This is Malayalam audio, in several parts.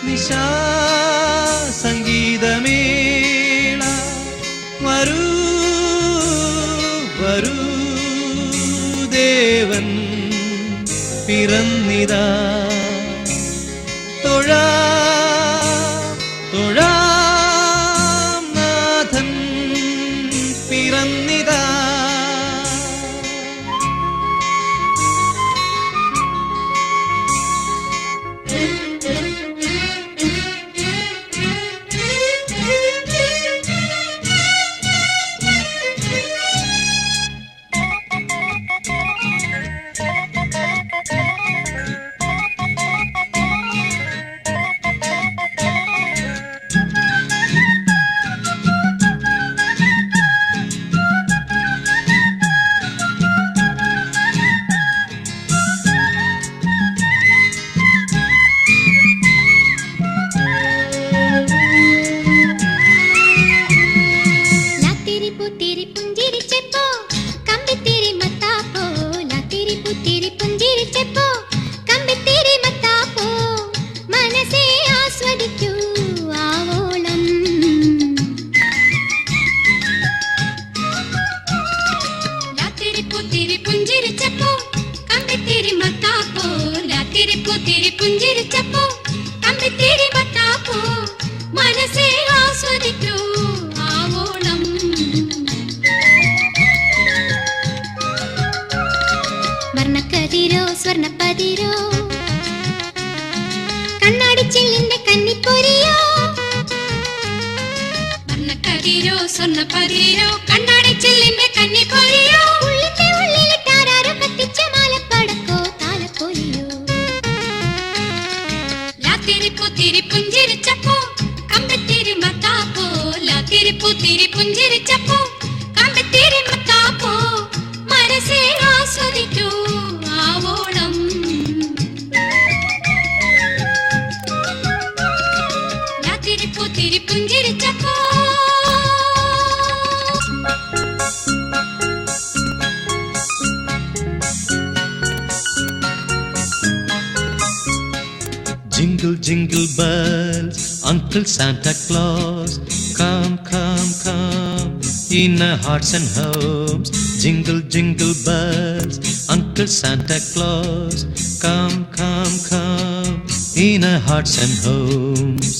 നിശാ സംഗീതമേള വരൂ വരൂ ദേവൻ പിറന്നിതാ തൊഴാം നാഥൻ പിറന്നിതാ. വർണ്ണക്കതിരോ സ്വർണ്ണപ്പതിരോ കണ്ണാടിച്ചില്ലിന്റെ കന്നിപ്പൊരിയോ. വർണ്ണക്കതിരോ സ്വർണ്ണപ്പതിരോ കണ്ണാടിച്ചില്ലിന്റെ കന്നിപ്പൊരിയോ. ഉള്ളിന്റെ ഉള്ളിലിട്ടാരോ കത്തിച്ച മാലപ്പടക്കോ താലപ്പൊലിയോ. ലാത്തിരിപ്പൂത്തിരി പുഞ്ചിരിച്ചപ്പോ കമ്പത്തിരി മത്താപ്പോ. ലാത്തിരിപ്പൂത്തിരി പുഞ്ചിരിച്ചപ്പോ കമ്പത്തിരി മത്താപ്പോ. മനസ്സേ ആസ്വദിക്കൂ ആവോളം. ലാത്തിരിപ്പൂത്തിരി പുഞ്ചിരിച്ചപ്പോ. Jingle, jingle bells, Uncle Santa Claus, come, come, come, in our hearts and homes. Jingle, jingle bells, Uncle Santa Claus, come, come, come, in our hearts and homes.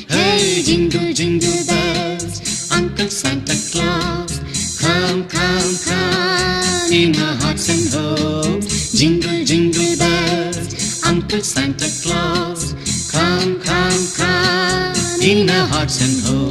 Hey, jingle, jingle bells, Uncle Santa Claus, come, come, come, in our hearts and homes. Jingle, jingle bells, Uncle Santa Claus, come, come, come, in our hearts and homes.